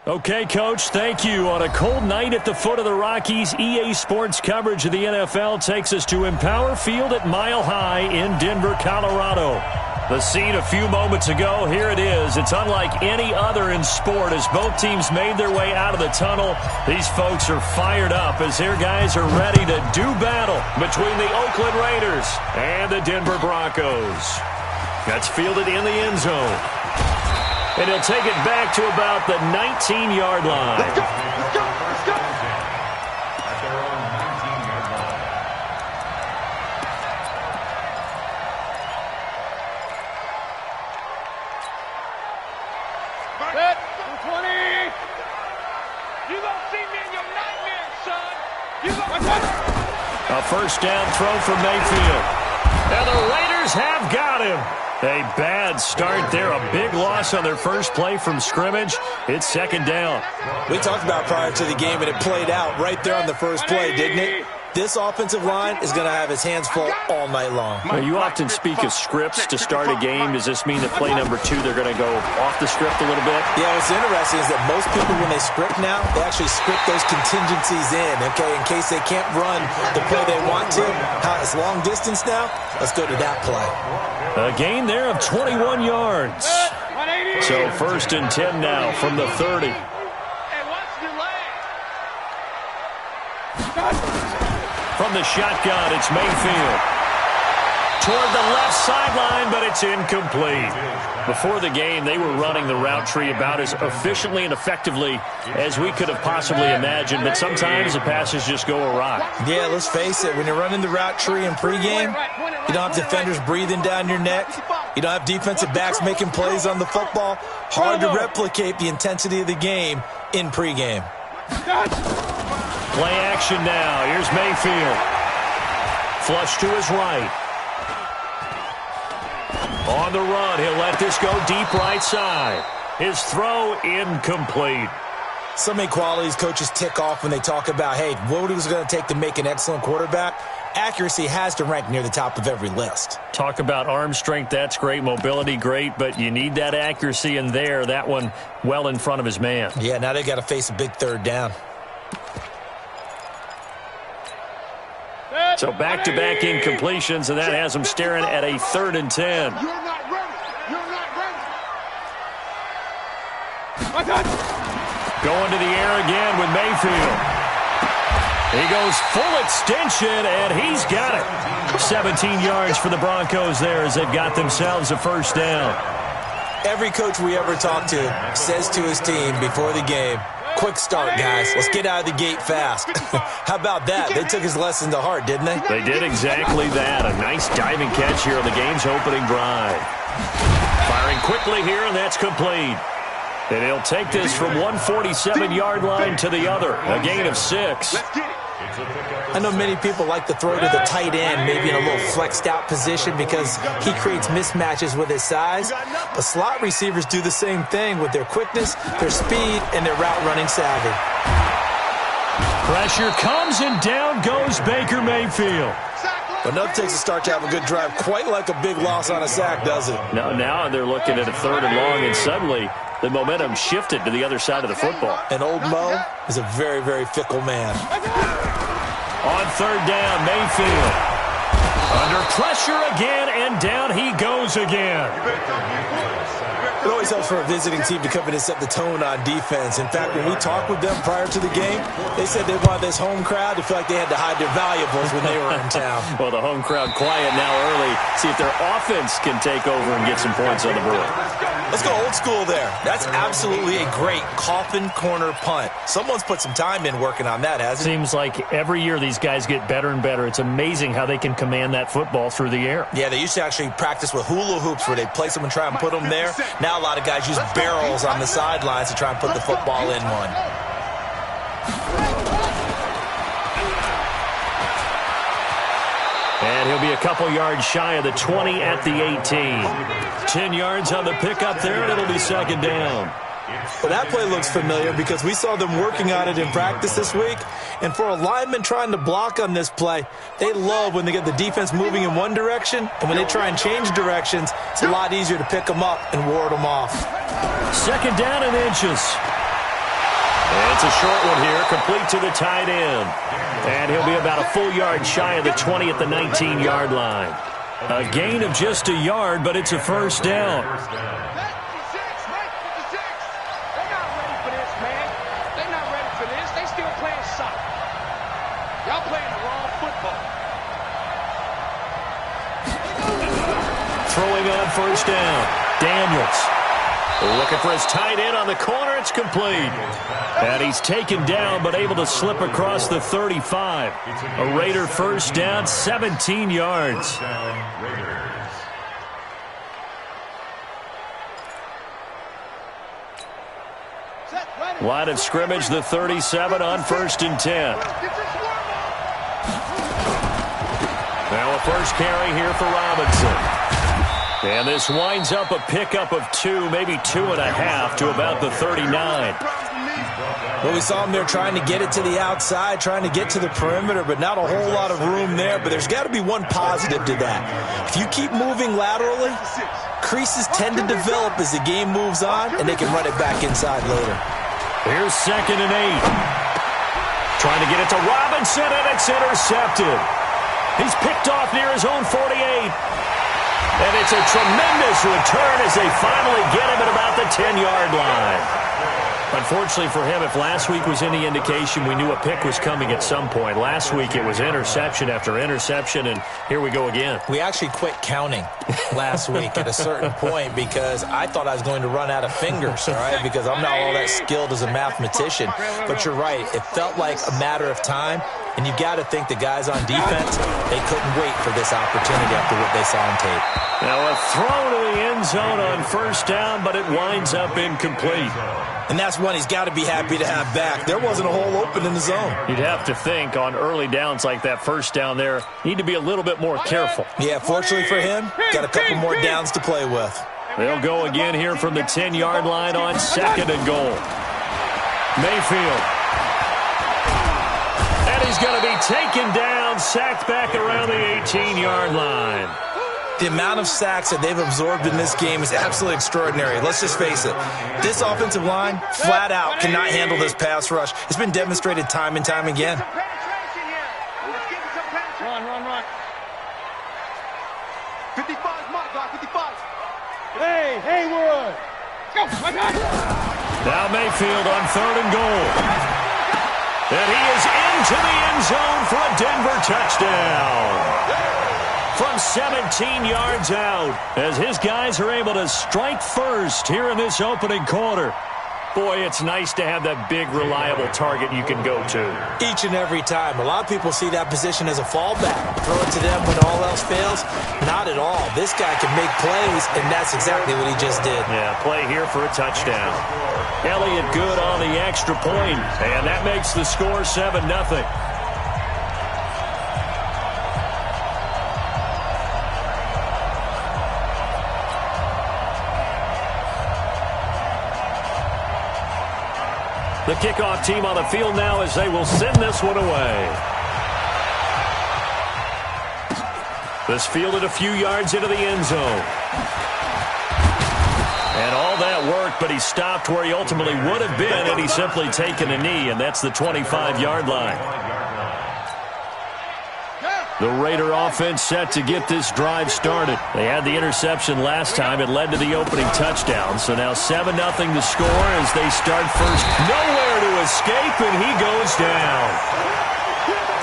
Okay, Coach, thank you. On a cold night at the foot of the Rockies, EA Sports coverage of the NFL takes us to Empower Field at Mile High in Denver, Colorado. The scene a few moments ago, here it is. It's unlike any other in sport as both teams made their way out of the tunnel. These folks are fired up as their guys are ready to do battle between the Oakland Raiders and the Denver Broncos. That's fielded in the end zone. And he'll take it back to about the 19-yard line. Let's go, let's go, let's go. At their own 19-yard line. Set, 20. You gonna see me in your nightmares, son. You gonna A first down throw for Mayfield. And the Raiders have got him. A bad start there. A big loss on their first play from scrimmage. It's second down. We talked about prior to the game, and it played out right there on the first play, didn't it? This offensive line is going to have his hands full all night long. Now, you often speak of scripts to start a game. Does this mean that play number 2, they're going to go off the script a little bit? Yeah, what's interesting is that most people, when they script now, they actually script those contingencies in, okay, in case they can't run the play they want to. It's long distance now. Let's go to that play. A gain there of 21 yards. So first and 10 now from the 30. From the shotgun, it's Mayfield. Toward the left sideline, but it's incomplete. Before the game, they were running the route tree about as efficiently and effectively as we could have possibly imagined, but sometimes the passes just go awry. Yeah, let's face it, when you're running the route tree in pregame, you don't have defenders breathing down your neck. You don't have defensive backs making plays on the football. Hard to replicate the intensity of the game in pregame. Play action now. Here's Mayfield. Flush to his right. On the run, he'll let this go deep right side. His throw incomplete. So many qualities coaches tick off when they talk about, hey, what was it going to take to make an excellent quarterback? Accuracy has to rank near the top of every list. Talk about arm strength, that's great. Mobility, great, but you need that accuracy in there. That one well in front of his man. Yeah, now they got to face a big third down. So back-to-back incompletions, and that has them staring at a 3rd and 10. You're not ready. You're not ready. Going to the air again with Mayfield. He goes full extension, and he's got it. 17 yards for the Broncos there as they've got themselves a first down. Every coach we ever talk to says to his team before the game, quick start, guys. Let's get out of the gate fast. How about that? They took his lesson to heart, didn't they? They did exactly that. A nice diving catch here on the game's opening drive. Firing quickly here, and that's complete. And he'll take this from 147-yard line to the other. A gain of 6. I know many people like to throw to the tight end, maybe in a little flexed out position because he creates mismatches with his size. But slot receivers do the same thing with their quickness, their speed, and their route running savvy. Pressure comes, and down goes Baker Mayfield. But enough takes a start to have a good drive, quite like a big loss on a sack, does it? Now they're looking at a 3rd and long, and suddenly the momentum shifted to the other side of the football. And old Mo is a very, very fickle man. On 3rd down, Mayfield. Under pressure again, and down he goes again. It always helps for a visiting team to come in and set the tone on defense. In fact, when we talked with them prior to the game, they said they wanted this home crowd to feel like they had to hide their valuables when they were in town. Well, the home crowd quiet now early. See if their offense can take over and get some points on the board. Let's go old school there. That's absolutely a great coffin corner punt. Someone's put some time in working on that, hasn't it? Seems like every year these guys get better and better. It's amazing how they can command that football through the air. Yeah, they used to actually practice with hula hoops where they place them and try and put them there. Now a lot of guys use barrels on the sidelines to try and put the football in one. And he'll be a couple yards shy of the 20 at the 18. 10 yards on the pickup there, and it'll be second down. Well, that play looks familiar because we saw them working on it in practice this week. And for a lineman trying to block on this play, they love when they get the defense moving in one direction. And when they try and change directions, it's a lot easier to pick them up and ward them off. Second down and inches. And it's a short one here, complete to the tight end. And he'll be about a full yard shy of the 20 at the 19-yard line. A gain of just a yard, but it's a first down. They're not ready for this, man. They're not ready for this. They still playing soccer. Y'all playing the wrong football. Throwing on first down, Daniels. Looking for his tight end on the corner. It's complete. And he's taken down, but able to slip across the 35. A Raider first down, 17 yards. Line of scrimmage, the 37 on first and 10. Now a first carry here for Robinson. And this winds up a pickup of 2, maybe 2.5 to about the 39. Well, we saw him there trying to get it to the outside, trying to get to the perimeter, but not a whole lot of room there. But there's got to be one positive to that. If you keep moving laterally, creases tend to develop as the game moves on, and they can run it back inside later. Here's 2nd and 8. Trying to get it to Robinson, and it's intercepted. He's picked off near his own 48. And it's a tremendous return as they finally get him at about the 10-yard line. Unfortunately for him, if last week was any indication, we knew a pick was coming at some point. Last week it was interception after interception, and here we go again. We actually quit counting last week at a certain point because I thought I was going to run out of fingers, all right, because I'm not all that skilled as a mathematician. But you're right. It felt like a matter of time, and you got to think the guys on defense, they couldn't wait for this opportunity after what they saw on tape. Now a throw to the end zone on first down, but it winds up incomplete. And that's one he's got to be happy to have back. There wasn't a hole open in the zone. You'd have to think on early downs like that first down there, need to be a little bit more careful. Yeah, fortunately for him, got a couple more downs to play with. They'll go again here from the 10-yard line on 2nd and goal. Mayfield. And he's going to be taken down, sacked back around the 18-yard line. The amount of sacks that they've absorbed in this game is absolutely extraordinary. Let's just face it. This offensive line, flat out, cannot handle this pass rush. It's been demonstrated time and time again. Run. 55's my guy, 55. Hey, Haywood. Go, my guy. Now Mayfield on 3rd and goal. And he is into the end zone for a Denver touchdown. From 17 yards out, as his guys are able to strike first here in this opening quarter. Boy, it's nice to have that big, reliable target you can go to. Each and every time. A lot of people see that position as a fallback. Throw it to them when all else fails. Not at all. This guy can make plays, and that's exactly what he just did. Yeah, play here for a touchdown. Elliott good on the extra point, and that makes the score 7-0. The kickoff team on the field now as they will send this one away. This fielded a few yards into the end zone. And all that worked, but he stopped where he ultimately would have been had he simply taken a knee, and that's the 25-yard line. The Raider offense set to get this drive started. They had the interception last time. It led to the opening touchdown. So now 7-0 to score as they start first. Nowhere to escape, and he goes down.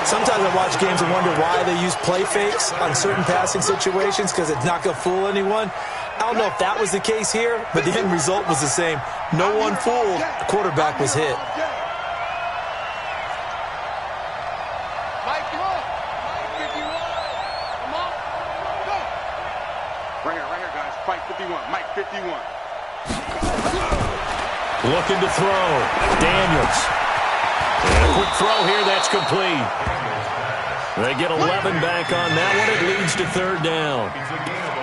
Sometimes I watch games and wonder why they use play fakes on certain passing situations because it's not going to fool anyone. I don't know if that was the case here, but the end result was the same. No one fooled. The quarterback was hit. Mike 51. Looking to throw. Daniels. And a quick throw here, that's complete. They get 11 back on that one. It leads to third down.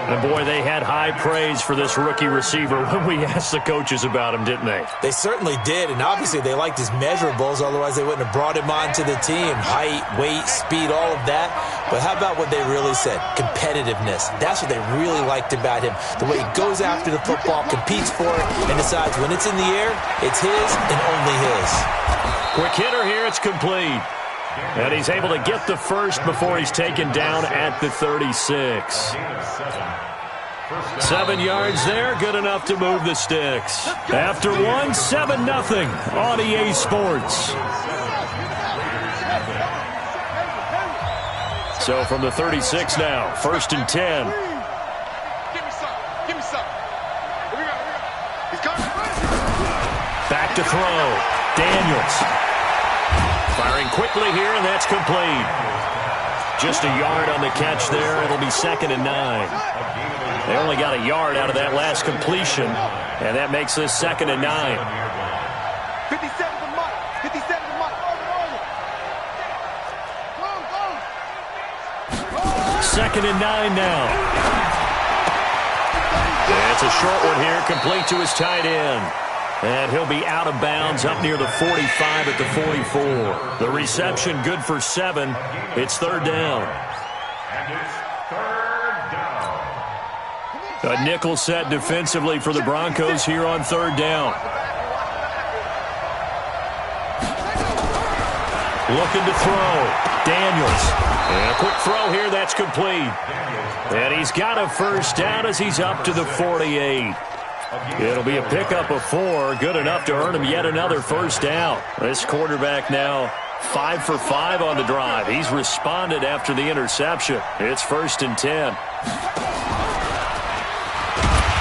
And, boy, they had high praise for this rookie receiver when we asked the coaches about him, didn't they? They certainly did, and obviously they liked his measurables. Otherwise, they wouldn't have brought him onto the team. Height, weight, speed, all of that. But how about what they really said? Competitiveness. That's what they really liked about him. The way he goes after the football, competes for it, and decides when it's in the air, it's his and only his. Quick hitter here. It's complete. And he's able to get the first before he's taken down at the 36. 7 yards there, good enough to move the sticks. After one, 7-0 on EA Sports. So from the 36 now, 1st and 10. Give me some. Give me some. Here we go. He's coming. Back to throw. Daniels. Firing quickly here, and that's complete. Just a yard on the catch there. It'll be 2nd and 9. They only got a yard out of that last completion, and that makes this 2nd and 9. 57 to Mike. 57 to Mike. 2nd and 9 now. And it's a short one here, complete to his tight end. And he'll be out of bounds up near the 45 at the 44. The reception good for 7. It's third down. And it's third down. A nickel set defensively for the Broncos here on third down. Looking to throw. Daniels. And a quick throw here. That's complete. And he's got a first down as he's up to the 48. It'll be a pickup of 4. Good enough to earn him yet another first down. This quarterback now 5 for 5 on the drive. He's responded after the interception. It's 1st and 10.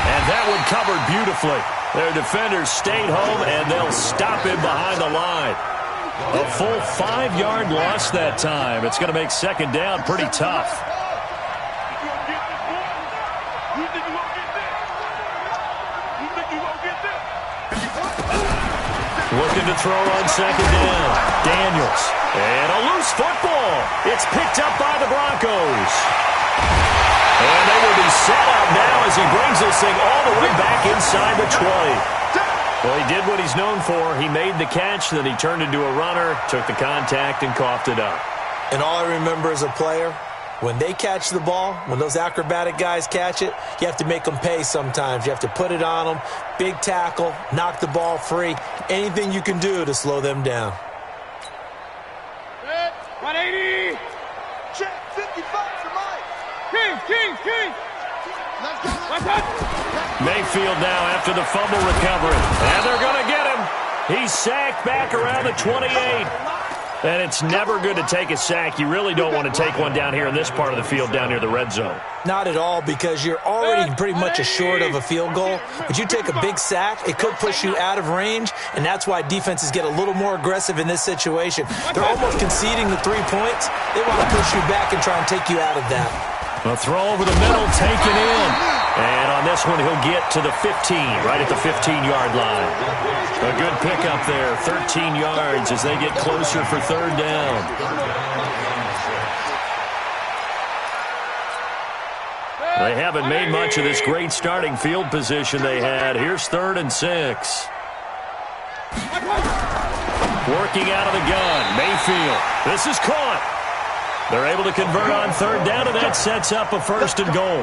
And that one covered beautifully. Their defenders stayed home, and they'll stop him behind the line. A full 5-yard loss that time. It's going to make second down pretty tough. Looking to throw on second down. Daniels. And a loose football. It's picked up by the Broncos. And they will be set up now as he brings this thing all the way back inside the 20. Well, he did what he's known for. He made the catch, then he turned into a runner, took the contact, and coughed it up. And all I remember as a player, when they catch the ball, when those acrobatic guys catch it, you have to make them pay sometimes. You have to put it on them, big tackle, knock the ball free, anything you can do to slow them down. 180. Check 55 to Mike. King. Mayfield now after the fumble recovery. And they're going to get him. He's sacked back around the 28. And it's never good to take a sack. You really don't want to take one down here in this part of the field down near the red zone. Not at all, because you're already pretty much assured of a field goal. But you take a big sack, it could push you out of range, and that's why defenses get a little more aggressive in this situation. They're almost conceding the 3 points. They want to push you back and try and take you out of that. A throw over the middle, taken in. And on this one, he'll get to the 15, right at the 15-yard line. A good pickup there, 13 yards as they get closer for third down. They haven't made much of this great starting field position they had. Here's 3rd and 6. Working out of the gun, Mayfield. This is caught. They're able to convert on third down, and that sets up a 1st and goal.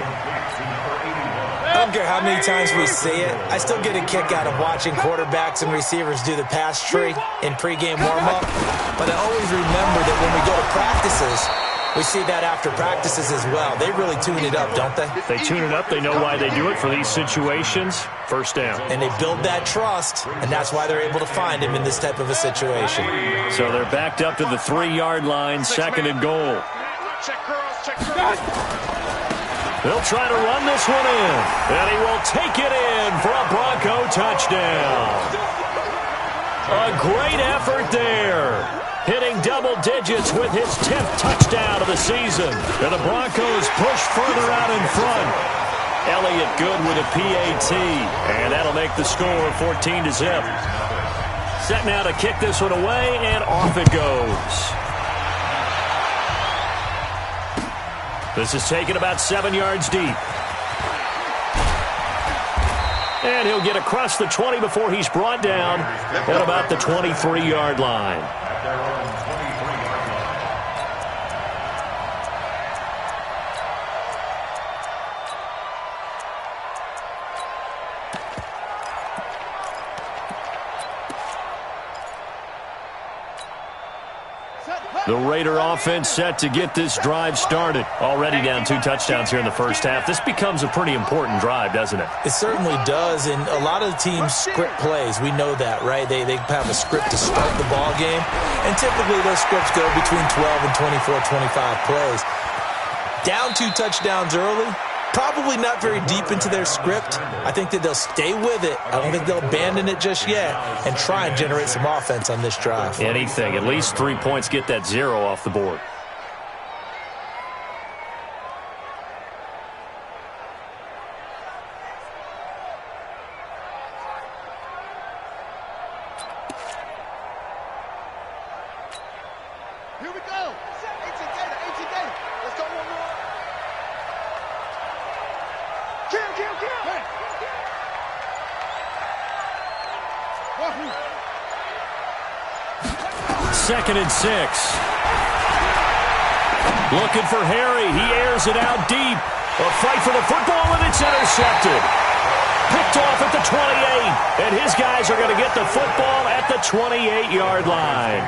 I don't care how many times we see it. I still get a kick out of watching quarterbacks and receivers do the pass tree in pregame warm-up. But I always remember that when we go to practices, we see that after practices as well. They really tune it up, don't they? They tune it up. They know why they do it for these situations. First down. And they build that trust, and that's why they're able to find him in this type of a situation. So they're backed up to the 3-yard line, 2nd and goal. Check girls, check girls. They'll try to run this one in, and he will take it in for a Bronco touchdown. A great effort there. Hitting double digits with his 10th touchdown of the season. And the Broncos push further out in front. Elliott good with a PAT, and that'll make the score 14-0. Set now to kick this one away, and off it goes. This is taken about 7 yards deep. And he'll get across the 20 before he's brought down at about the 23-yard line. At their own 23-yard line. The Raider offense set to get this drive started. Already down 2 touchdowns here in the first half. This becomes a pretty important drive, doesn't it? It certainly does, and a lot of the teams script plays. We know that, right? They have a script to start the ball game, and typically those scripts go between 12 and 24, 25 plays. Down 2 touchdowns early, probably not very deep into their script. I think that they'll stay with it. I don't think they'll abandon it just yet and try and generate some offense on this drive. Anything. At least 3 points, get that 0 off the board. Here we go. 18 data. Let's go one more. Kill. 2nd and 6. Looking for Harry. He airs it out deep. A fight for the football, and it's intercepted. Picked off at the 28. And his guys are going to get the football at the 28-yard line.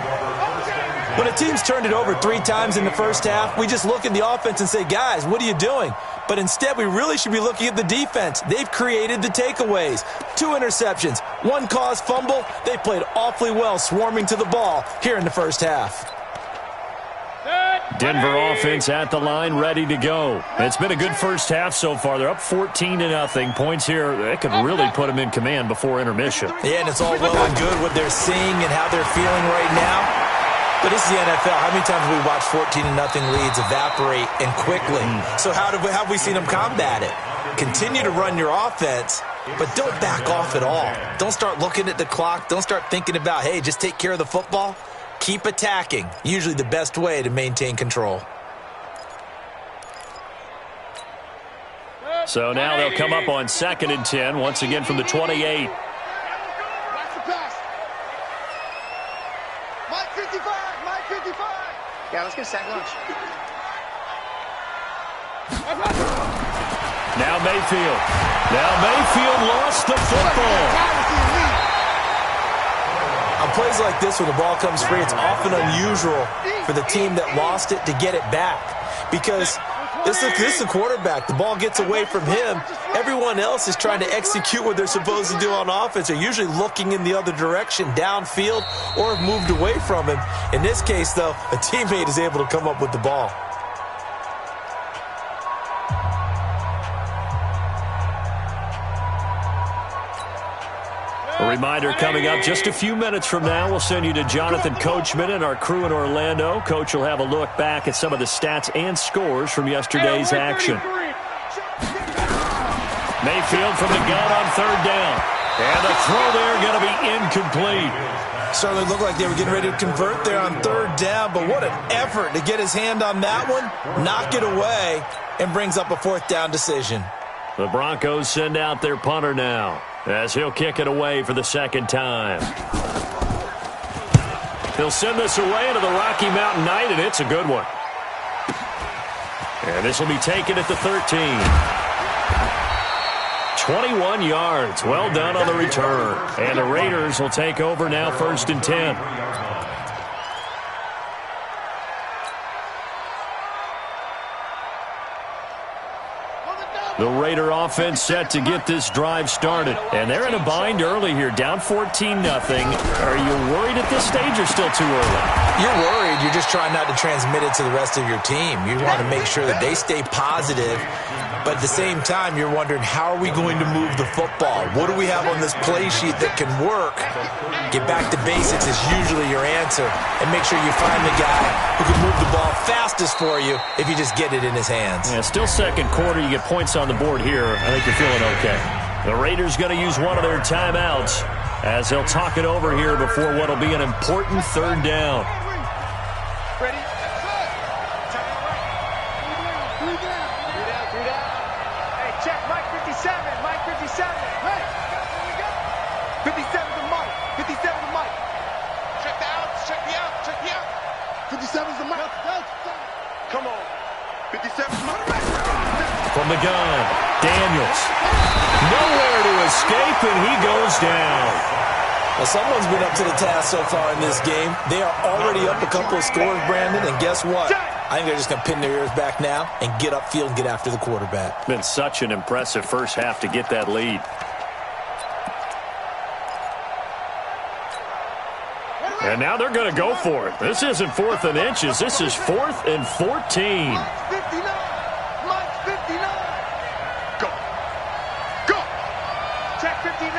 When a team's turned it over 3 times in the first half, we just look at the offense and say, guys, what are you doing? But instead, we really should be looking at the defense. They've created the takeaways. 2 interceptions, 1 caused fumble. They played awfully well swarming to the ball here in the first half. Denver offense at the line, ready to go. It's been a good first half so far. They're up 14-0. Points here, they could really put them in command before intermission. Yeah, and it's all well and good what they're seeing and how they're feeling right now. But this is the NFL. How many times have we watched 14-0 leads evaporate and quickly? So how have we seen them combat it? Continue to run your offense, but don't back off at all. Don't start looking at the clock. Don't start thinking about, hey, just take care of the football. Keep attacking. Usually the best way to maintain control. So now they'll come up on 2nd and 10, once again from the 28. Yeah, let's get a sack lunch. Now Mayfield lost the football. On plays like this where the ball comes free, it's often unusual for the team that lost it to get it back. Because this is the quarterback. The ball gets away from him. Everyone else is trying to execute what they're supposed to do on offense. They're usually looking in the other direction, downfield, or have moved away from him. In this case, though, a teammate is able to come up with the ball. A reminder coming up just a few minutes from now. We'll send you to Jonathan Coachman and our crew in Orlando. Coach will have a look back at some of the stats and scores from yesterday's action. Mayfield from the gun on 3rd down. And the throw there going to be incomplete. Certainly looked like they were getting ready to convert there on 3rd down, but what an effort to get his hand on that one, knock it away, and brings up a 4th down decision. The Broncos send out their punter now, as he'll kick it away for the 2nd time. He'll send this away into the Rocky Mountain Night, and it's a good one. And this will be taken at the 13. 21 yards. Well done on the return. And the Raiders will take over now 1st and 10. The Raider offense set to get this drive started. And they're in a bind early here, down 14-0. Are you worried at this stage or still too early? You're worried. You're just trying not to transmit it to the rest of your team. You want to make sure that they stay positive. But at the same time, you're wondering, how are we going to move the football? What do we have on this play sheet that can work? Get back to basics is usually your answer. And make sure you find the guy who can move the ball fastest for you if you just get it in his hands. Yeah, still 2nd quarter. You get points on the board here. I think you're feeling okay. The Raiders going to use one of their timeouts as they'll talk it over here before what will be an important 3rd down. Ready? Hey, here we go. 57's the mic. 57's the mic. Check the out. Check the out. Check the out. 57's the mic. Come on. 57's the mic. From the gun, Daniels. Nowhere to escape, and he goes down. Well, someone's been up to the task so far in this game. They are already up a couple of scores, Brandon, and guess what? I think they're just going to pin their ears back now and get upfield and get after the quarterback. Been such an impressive first half to get that lead. And now they're going to go for it. This isn't 4th and inches. This is 4th and 14. Mike's 59. Go. Go. Check 59.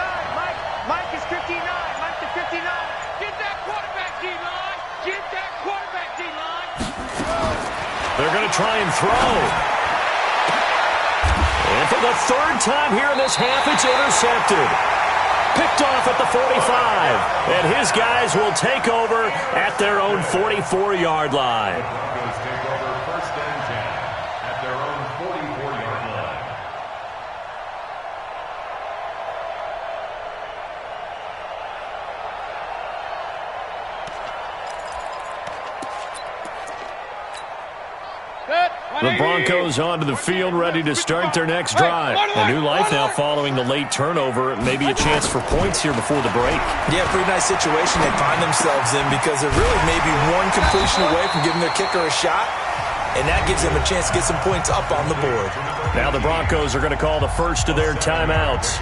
Mike is 59. Mike is 59. Get that quarterback, D-line. Get that quarterback, D-line. They're going to try and throw. And for the 3rd time here in this half, it's intercepted. Picked off at the 45. And his guys will take over at their own 44-yard line. Broncos take over 1st and 10 at their own 44-yard line. The Broncos onto the field, ready to start their next drive. A new life now following the late turnover. Maybe a chance for points here before the break. Yeah, pretty nice situation they find themselves in because they're really maybe one completion away from giving their kicker a shot, and that gives them a chance to get some points up on the board. Now the Broncos are going to call the first of their timeouts,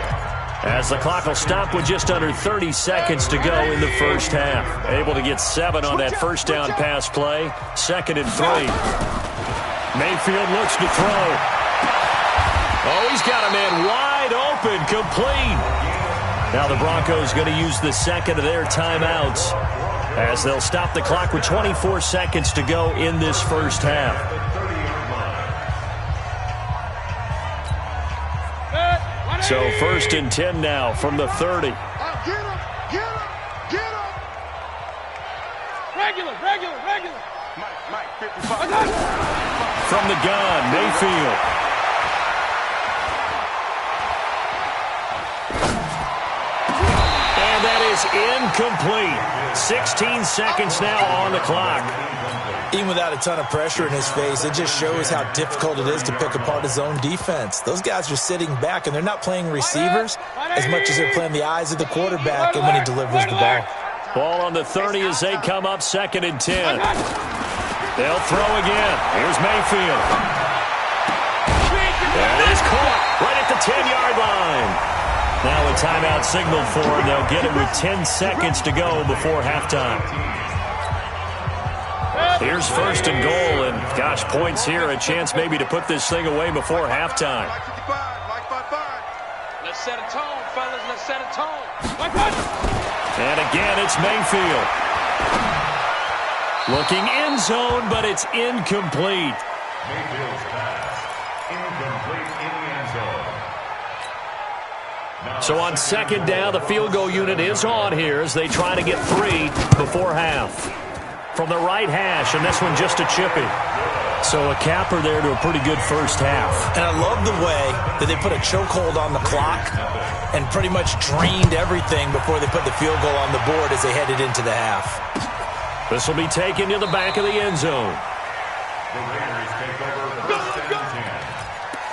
as the clock will stop with just under 30 seconds to go in the first half. Able to get 7 on that first down pass play. 2nd and 3. Mayfield looks to throw. Oh, he's got a man wide open, complete. Now the Broncos going to use the 2nd of their timeouts as they'll stop the clock with 24 seconds to go in this first half. So 1st and 10 now from the 30. Get him. Get him. Get him. Regular. Mike, 55. From the gun, Mayfield. And that is incomplete. 16 seconds now on the clock. Even without a ton of pressure in his face, it just shows how difficult it is to pick apart his own defense. Those guys are sitting back, and they're not playing receivers as much as they're playing the eyes of the quarterback and when he delivers the ball. Ball on the 30 as they come up 2nd and 10. They'll throw again. Here's Mayfield. That is caught right at the 10-yard line. Now a timeout signaled for them. They'll get it with 10 seconds to go before halftime. Here's 1st and goal, and gosh, points here. A chance maybe to put this thing away before halftime. Let's set a tone, fellas. Let's set a tone. And again, it's Mayfield. Looking end zone, but it's incomplete. Mayfield's pass, incomplete in the end zone. So on 2nd down, the field goal unit is on here as they try to get 3 before half. From the right hash, and this one just a chippy. So a capper there to a pretty good first half. And I love the way that they put a chokehold on the clock and pretty much drained everything before they put the field goal on the board as they headed into the half. This will be taken to the back of the end zone. The Raiders take over 1st and 10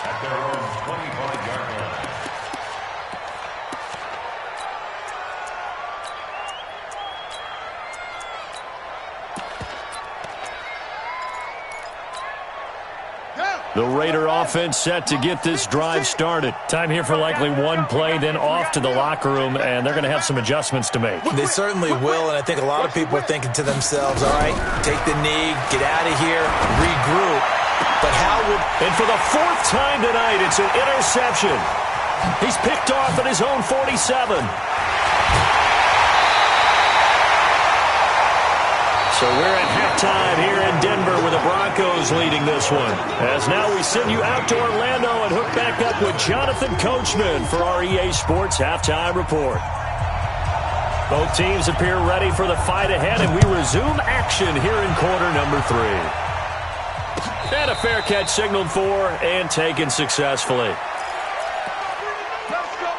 at their own 25-yard line. The Raider offense set to get this drive started. Time here for likely one play, then off to the locker room, and they're going to have some adjustments to make. They certainly will, and I think a lot of people are thinking to themselves, all right, take the knee, get out of here, regroup. But how would... And for the 4th time tonight, it's an interception. He's picked off at his own 47. So we're at halftime here in Denver with the Broncos leading this one. As now we send you out to Orlando and hook back up with Jonathan Coachman for our EA Sports Halftime Report. Both teams appear ready for the fight ahead, and we resume action here in quarter number 3. And a fair catch signaled for and taken successfully. Let's go.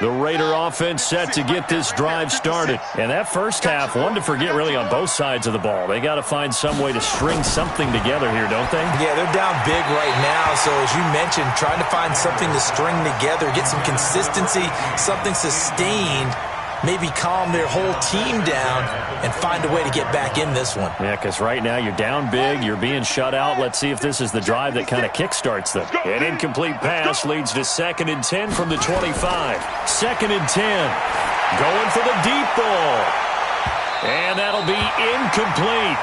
The Raider offense set to get this drive started. And that first half, one to forget really on both sides of the ball. They got to find some way to string something together here, don't they? Yeah, they're down big right now. So as you mentioned, trying to find something to string together, get some consistency, something sustained, maybe calm their whole team down and find a way to get back in this one. Yeah, because right now you're down big, you're being shut out. Let's see if this is the drive that kind of kickstarts them. An incomplete pass leads to 2nd and 10 from the 25. 2nd and 10. Going for the deep ball. And that'll be incomplete.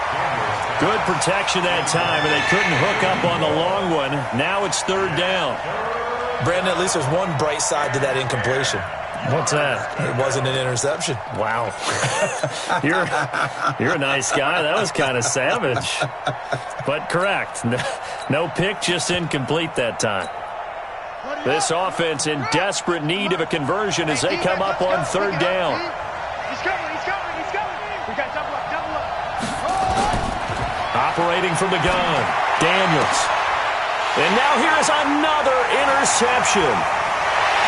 Good protection that time, and they couldn't hook up on the long one. Now it's 3rd down. Brandon, at least there's one bright side to that incompletion. What's that? It wasn't an interception. Wow. You're a nice guy. That was kind of savage. But correct. No pick, just incomplete that time. This offense in desperate need of a conversion as they come up on 3rd down. He's coming. We got double up. Operating from the gun, Daniels. And now here is another interception.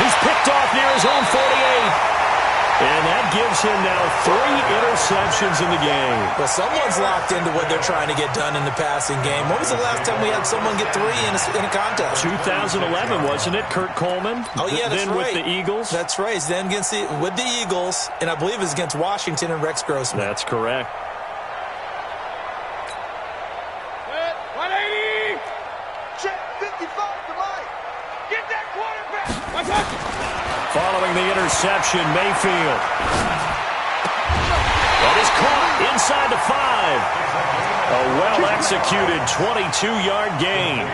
He's picked off near his own 48. And that gives him now 3 interceptions in the game. Well, someone's locked into what they're trying to get done in the passing game. When was the last time we had someone get 3 in a contest? 2011, wasn't it? Kurt Coleman? Oh, yeah, that's then right. With the Eagles? That's right. Then with the Eagles, and I believe it was against Washington and Rex Grossman. That's correct. 180. Check 55 to Mike. Get that quarterback. Following the interception, Mayfield. That is caught inside the 5. A well-executed 22-yard gain.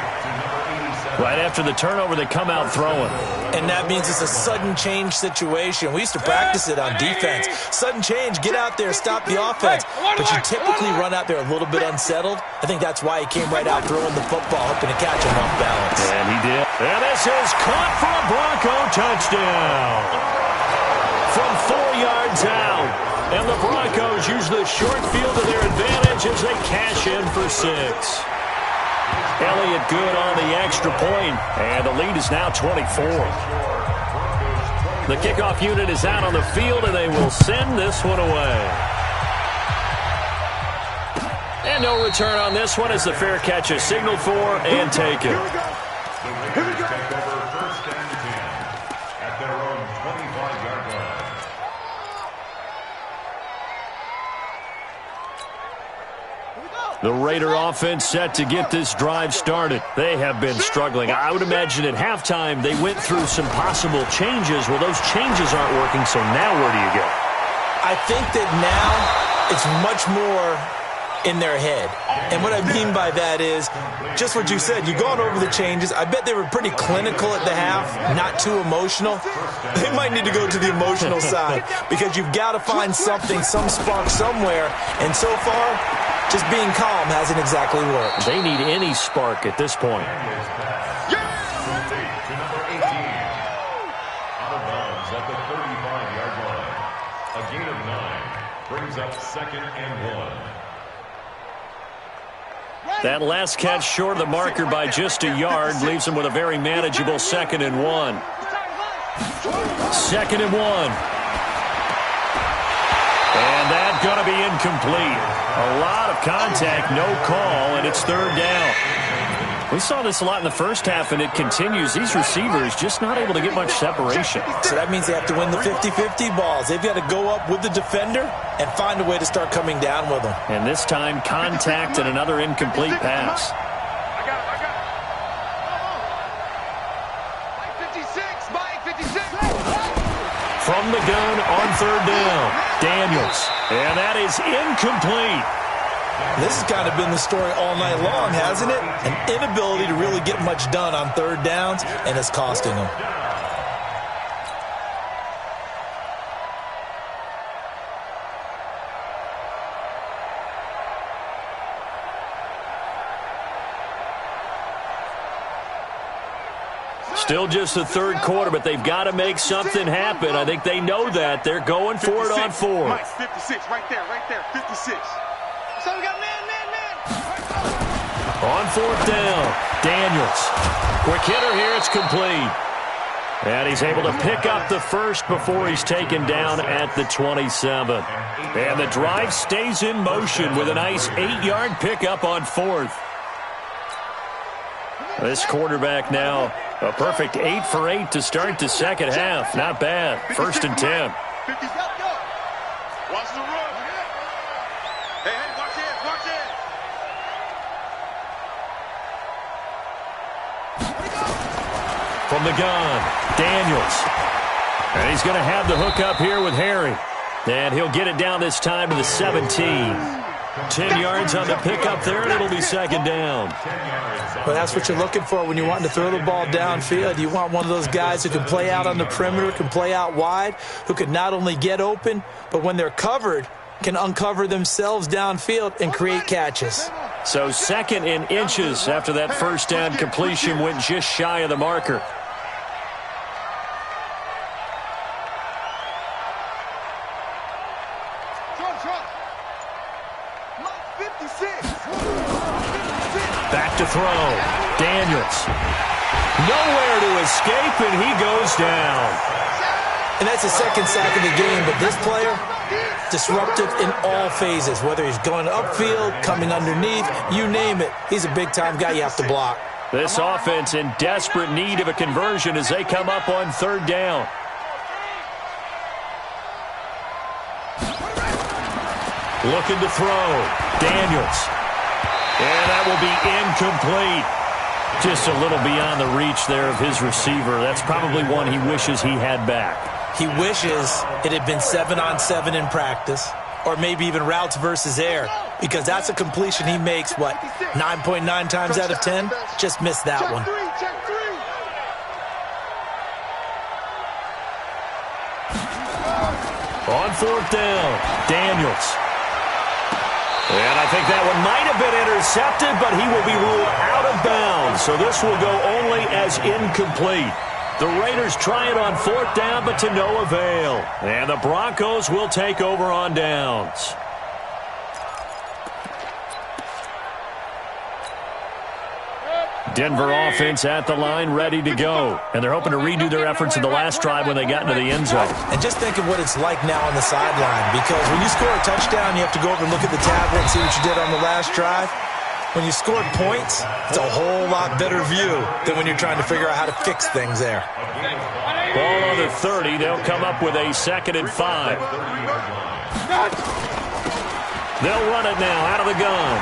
Right after the turnover, they come out throwing. And that means it's a sudden change situation. We used to practice it on defense. Sudden change, get out there, stop the offense. But you typically run out there a little bit unsettled. I think that's why he came right out throwing the football, hoping to catch him off balance. And he did. And this is caught for a Bronco touchdown. From 4 yards out. And the Broncos use the short field to their advantage as they cash in for 6. Elliott good on the extra point, and the lead is now 24. The kickoff unit is out on the field, and they will send this one away. And no return on this one as the fair catch is signaled for and taken. The Raiders take over 1st and 10 at their own 25-yard line. The Raider offense set to get this drive started. They have been struggling. I would imagine at halftime they went through some possible changes. Well, those changes aren't working, so now where do you go? I think that now it's much more in their head. And what I mean by that is just what you said. You've gone over the changes. I bet they were pretty clinical at the half, not too emotional. They might need to go to the emotional side because you've got to find something, some spark somewhere. And so far, just being calm hasn't exactly worked. They need any spark at this point. To number 18. Out of bounds at the 35-yard line. A gain of 9 brings up 2nd and 1. That last catch short of the marker by just a yard leaves them with a very manageable 2nd and 1. 2nd and 1. And that's going to be incomplete. A lot of contact, no call, and it's 3rd down. We saw this a lot in the first half, and it continues. These receivers just not able to get much separation. So that means they have to win the 50-50 balls. They've got to go up with the defender and find a way to start coming down with them. And this time, contact and another incomplete pass. I got him. 56, Mike, 56. From the gun on 3rd down, Daniels. And that is incomplete. This has kind of been the story all night long, hasn't it? An inability to really get much done on 3rd downs, and it's costing them. Still just the 3rd quarter, but they've got to make something happen. I think they know that. They're going for it on 4. Mike, 56, right there, 56. So we got man. On 4th down, Daniels. Quick hitter here, it's complete. And he's able to pick up the first before he's taken down at the 27. And the drive stays in motion with a nice 8-yard pickup on 4th. This quarterback now, a perfect 8 for 8 to start the second half. Not bad. 1st and 10. Watch the run. Hey, watch it, watch it. From the gun, Daniels. And he's going to have the hook up here with Harry. And he'll get it down this time to the 17. 10 yards on the pickup there, and it'll be second down. Well, that's what you're looking for when you're wanting to throw the ball downfield. You want one of those guys who can play out on the perimeter, can play out wide, who can not only get open, but when they're covered, can uncover themselves downfield and create catches. So 2nd in inches after that first down completion went just shy of the marker. Back to throw. Daniels. Nowhere to escape, and he goes down. And that's the second sack of the game, but this player disruptive in all phases, whether he's going upfield, coming underneath, you name it. He's a big-time guy you have to block. This offense in desperate need of a conversion as they come up on 3rd down. Looking to throw. Daniels. And that will be incomplete. Just a little beyond the reach there of his receiver. That's probably one he wishes he had back. He wishes it had been 7-on-7 in practice, or maybe even routes versus air, because that's a completion he makes, 9.9 times out of 10? Just missed that one. On 4th down, Daniels. And I think that one might have been intercepted, but he will be ruled out of bounds. So this will go only as incomplete. The Raiders try it on 4th down, but to no avail. And the Broncos will take over on downs. Denver offense at the line, ready to go. And they're hoping to redo their efforts in the last drive when they got into the end zone. And just think of what it's like now on the sideline, because when you score a touchdown, you have to go over and look at the tablet and see what you did on the last drive. When you scored points, it's a whole lot better view than when you're trying to figure out how to fix things there. Ball on the 30. They'll come up with a 2nd and 5. They'll run it now out of the gun.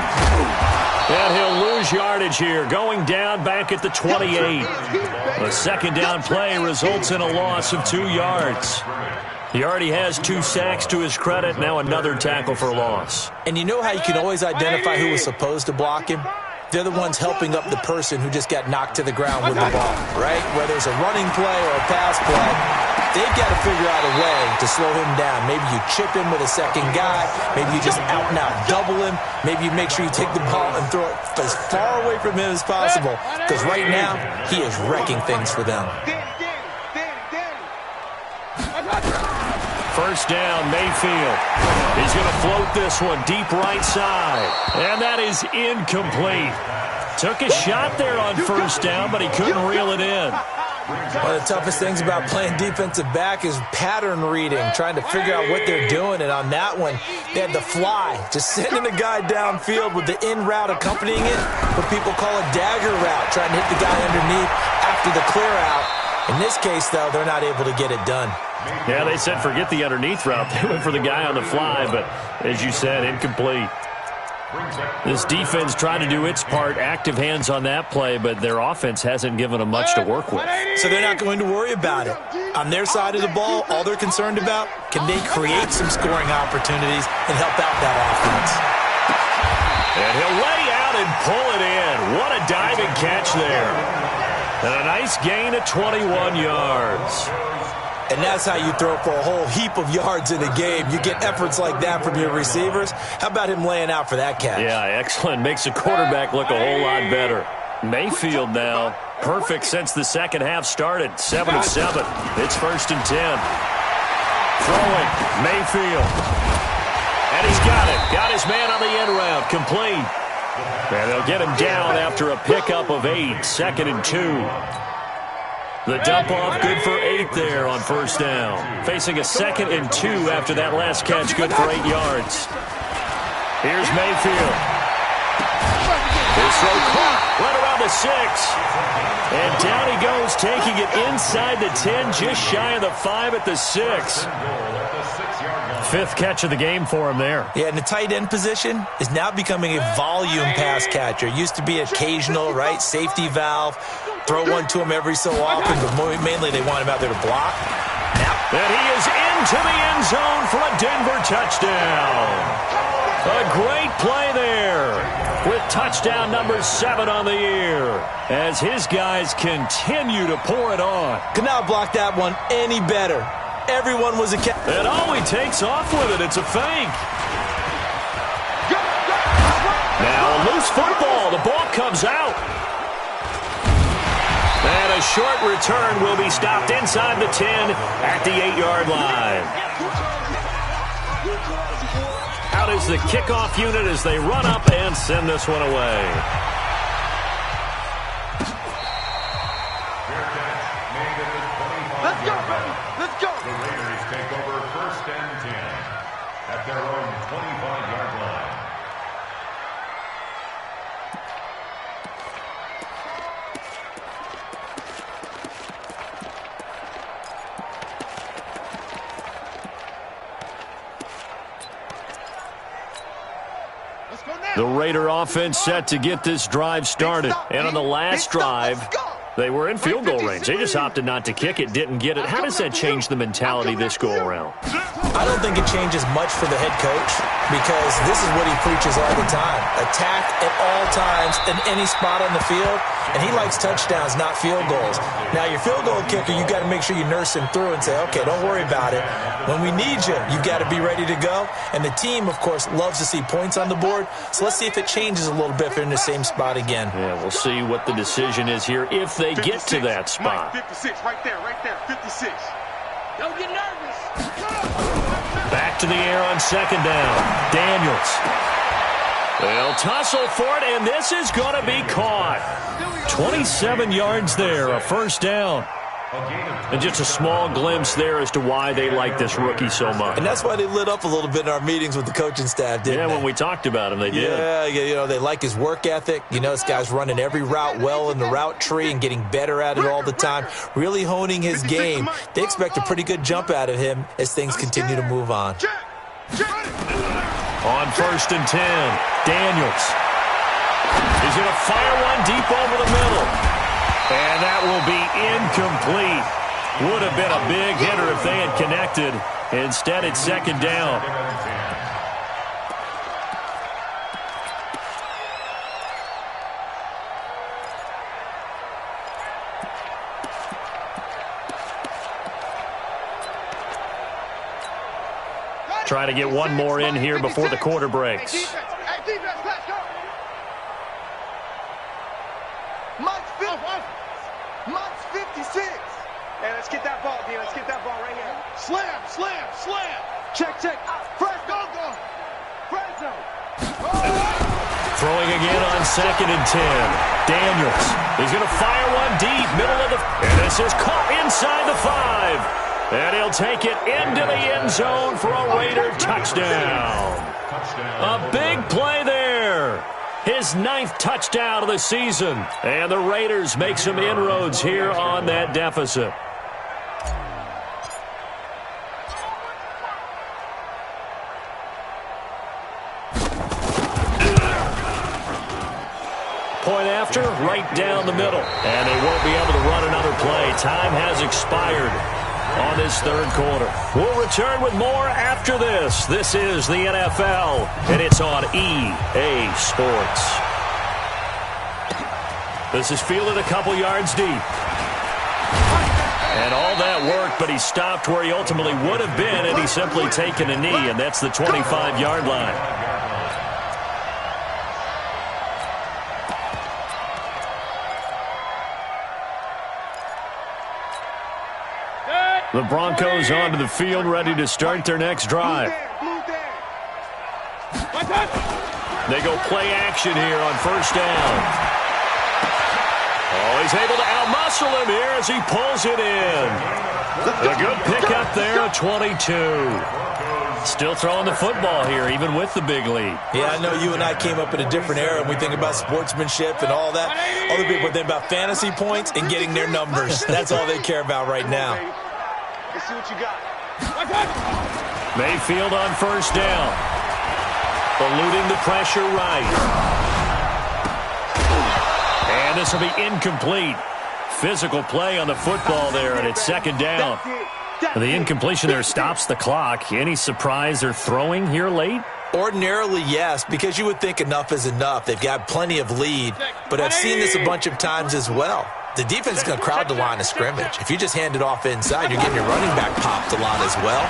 And he'll lose yardage here, going down back at the 28. A 2nd down play results in a loss of 2 yards. He already has 2 sacks to his credit, now another tackle for loss. And you know how you can always identify who was supposed to block him? They're the ones helping up the person who just got knocked to the ground with the ball, right? Whether it's a running play or a pass play, they've got to figure out a way to slow him down. Maybe you chip him with a second guy. Maybe you just out-and-out double him. Maybe you make sure you take the ball and throw it as far away from him as possible, because right now he is wrecking things for them. 1st down, Mayfield. He's going to float this one deep right side. And that is incomplete. Took a shot there on 1st down, but he couldn't reel it in. One of the toughest things about playing defensive back is pattern reading, trying to figure out what they're doing. And on that one, they had the fly, just sending a guy downfield with the in route accompanying it, what people call a dagger route, trying to hit the guy underneath after the clear out. In this case, though, they're not able to get it done. Yeah, they said forget the underneath route. They went for the guy on the fly, but as you said, incomplete. This defense tried to do its part, active hands on that play, but their offense hasn't given them much to work with. So they're not going to worry about it. On their side of the ball, all they're concerned about, can they create some scoring opportunities and help out that offense? And he'll lay out and pull it in. What a diving catch there. And a nice gain of 21 yards. And that's how you throw for a whole heap of yards in a game. You get efforts like that from your receivers. How about him laying out for that catch? Yeah, excellent. Makes the quarterback look a whole lot better. Mayfield now, perfect since the second half started. 7 of 7. It's 1st and 10. Throwing, Mayfield. And he's got it. Got his man on the end route. Complete. And they'll get him down after a pickup of 8. 2nd and 2. The dump-off good for 8 there on first down. Facing a 2nd and 2 after that last catch, good for 8 yards. Here's Mayfield. His throw caught right around the 6. And down he goes, taking it inside the 10, just shy of the 5 at the 6. 5th catch of the game for him there. Yeah, and the tight end position is now becoming a volume pass catcher. Used to be occasional, right, safety valve. Throw one to him every so often, but mainly they want him out there to block. And he is into the end zone for a Denver touchdown. A great play there with touchdown number 7 on the year as his guys continue to pour it on. Could not block that one any better. Everyone was a catch. And oh, he takes off with it. It's a fake. Now a loose football. The ball comes out. And a short return will be stopped inside the 10 at the 8-yard line. Out is the kickoff unit as they run up and send this one away. Let's go, baby. Let's go. The Raiders take over 1st and 10 at their own 25-yard line. The Raider offense set to get this drive started. And on the last drive, they were in field goal range. They just opted not to kick it, didn't get it. How does that change the mentality this go-around? I don't think it changes much for the head coach because this is what he preaches all the time. Attack at all times in any spot on the field, and he likes touchdowns, not field goals. Now, your field goal kicker, you got to make sure you nurse him through and say, okay, don't worry about it. When we need you, you've got to be ready to go. And the team, of course, loves to see points on the board. So let's see if it changes a little bit if they're in the same spot again. Yeah, we'll see what the decision is here if they get to that spot. 56, right there, 56. Don't get nervous. Back to the air on 2nd down. Daniels. They'll tussle for it, and this is going to be caught. 27 yards there, a 1st down. And just a small glimpse there as to why they like this rookie so much. And that's why they lit up a little bit in our meetings with the coaching staff, didn't they? Yeah, when we talked about him, they did. Yeah, you know, they like his work ethic. You know, this guy's running every route well in the route tree and getting better at it all the time, really honing his game. They expect a pretty good jump out of him as things continue to move on. On 1st and 10, Daniels. He's going to fire one deep over the middle. And that will be incomplete. Would have been a big hitter if they had connected. Instead, it's 2nd down. Try to get one more in here before the quarter breaks. Defense, let's go. Mike's 56. Hey, let's get that ball, D. Let's get that ball right here. Slam. Check. First, go. Friend zone. Throwing again on 2nd and 10. Daniels. He's going to fire one deep, middle of the... And this is caught inside the 5. And he'll take it into the end zone for a Raider touchdown. A big play there. His 9th touchdown of the season. And the Raiders make some inroads here on that deficit. Point after, right down the middle. And they won't be able to run another play. Time has expired on this 3rd quarter. We'll return with more after this. This is the NFL, and it's on EA Sports. This is fielded a couple yards deep. And all that work, but he stopped where he ultimately would have been had he simply taken a knee, and that's the 25-yard line. The Broncos onto the field, ready to start their next drive. They go play action here on 1st down. Oh, he's able to outmuscle him here as he pulls it in. A good pickup there at 22. Still throwing the football here, even with the big lead. Yeah, I know you and I came up in a different era, and we think about sportsmanship and all that. Other people think about fantasy points and getting their numbers. That's all they care about right now. Let's see what you got. Mayfield on first down. Eluding the pressure right. And this will be incomplete. Physical play on the football there, and it's second down. The incompletion there stops the clock. Any surprise they're throwing here late? Ordinarily, yes, because you would think enough is enough. They've got plenty of lead, but I've seen this a bunch of times as well. The defense is going to crowd the line of scrimmage. If you just hand it off inside, you're getting your running back popped a lot as well.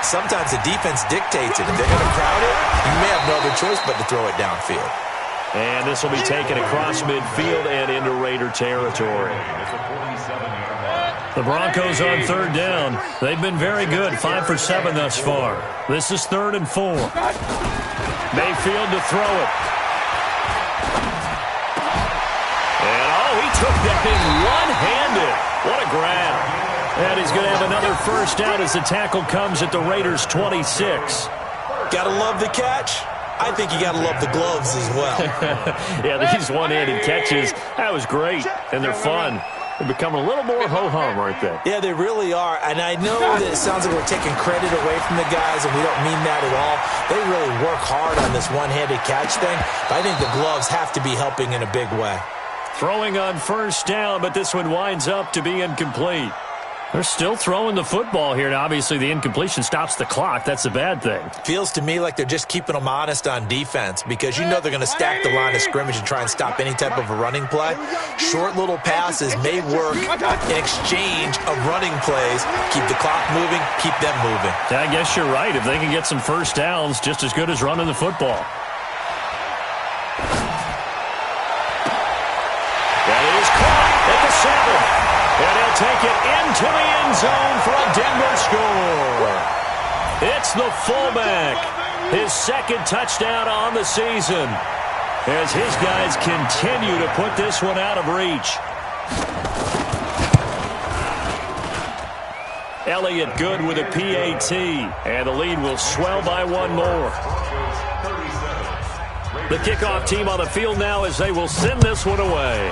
Sometimes the defense dictates it. If they're going to crowd it, you may have no other choice but to throw it downfield. And this will be taken across midfield and into Raider territory. The Broncos on third down. They've been very good, 5 for 7 thus far. This is 3rd and 4. Mayfield to throw it. And, oh, he took that thing one-handed. What a grab. And he's going to have another first down as the tackle comes at the Raiders' 26. Gotta love the catch. I think you gotta love the gloves as well. Yeah, these one-handed catches, that was great, and they're fun. They're becoming a little more ho-hum, aren't they? Yeah, they really are. And I know that it sounds like we're taking credit away from the guys, and we don't mean that at all. They really work hard on this one-handed catch thing, but I think the gloves have to be helping in a big way. Throwing on first down, but this one winds up to be incomplete. They're still throwing the football here, and obviously the incompletion stops the clock. That's a bad thing. Feels to me like they're just keeping them honest on defense because you know they're going to stack the line of scrimmage and try and stop any type of a running play. Short little passes may work in exchange of running plays. Keep the clock moving, keep them moving. I guess you're right. If they can get some first downs, just as good as running the football. That is caught at the 7. And he'll take it into the end zone for a Denver score. It's the fullback. His second touchdown on the season. As his guys continue to put this one out of reach. Elliott good with a PAT. And the lead will swell by one more. The kickoff team on the field now as they will send this one away.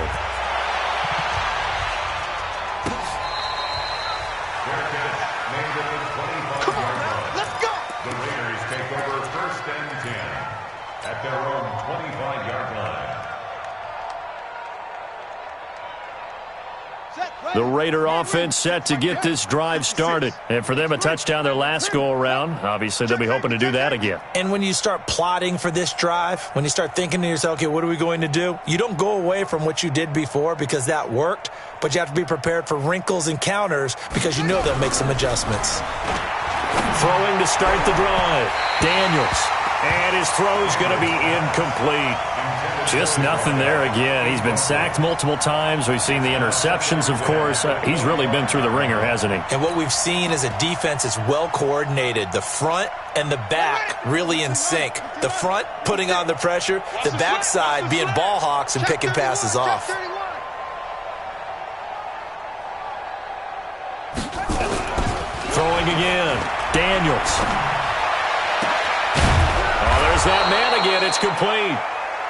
The Raider offense set to get this drive started. And for them, a touchdown their last go-around. Obviously, they'll be hoping to do that again. And when you start plotting for this drive, when you start thinking to yourself, okay, what are we going to do? You don't go away from what you did before because that worked, but you have to be prepared for wrinkles and counters because you know they'll make some adjustments. Throwing to start the drive. Daniels. And his throw's going to be incomplete. Just nothing there again. He's been sacked multiple times. We've seen the interceptions, of course. He's really been through the ringer, hasn't he? And what we've seen is a defense that's well coordinated. The front and the back really in sync. The front putting on the pressure. The backside being ball hawks and picking passes off. Throwing again. Daniels. There's that man again. It's complete.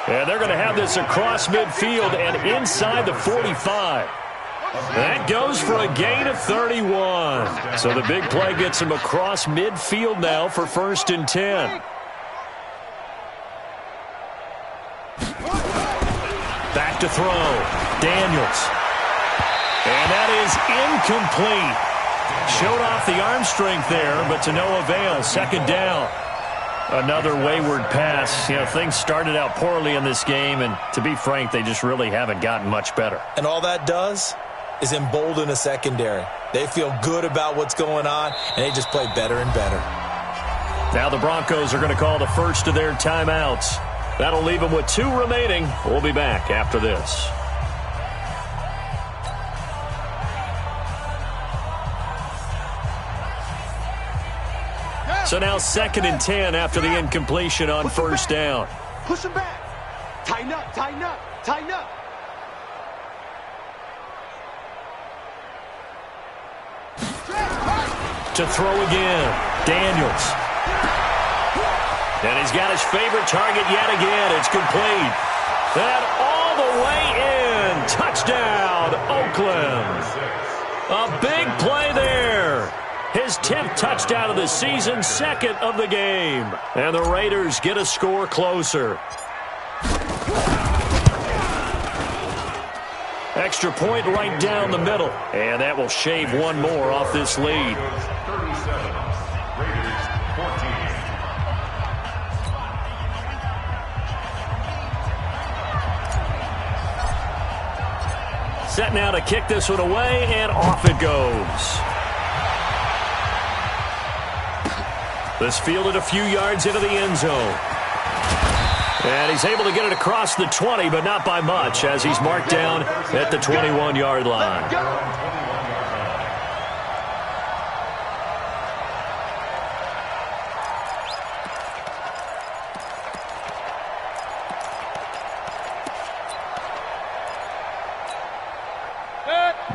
And they're going to have this across midfield and inside the 45. That goes for a gain of 31. So the big play gets him across midfield now for 1st and 10. Back to throw. Daniels. And that is incomplete. Showed off the arm strength there, but to no avail. 2nd down. Another wayward pass. You know, things started out poorly in this game, and to be frank, they just really haven't gotten much better. And all that does is embolden a secondary. They feel good about what's going on, and they just play better and better. Now the Broncos are going to call the first of their timeouts. That'll leave them with 2 remaining. We'll be back after this. So now 2nd and 10 after the incompletion on first down. Push him back. Tighten up, tighten up, tighten up. To throw again. Daniels. And he's got his favorite target yet again. It's complete. And all the way in. Touchdown, Oakland. A big play there. His 10th touchdown of the season, second of the game. And the Raiders get a score closer. Extra point right down the middle. And that will shave one more off this lead. 37, Raiders 14. Set now to kick this one away, and off it goes. This fielded a few yards into the end zone. And he's able to get it across the 20, but not by much, as he's marked down at the 21-yard line.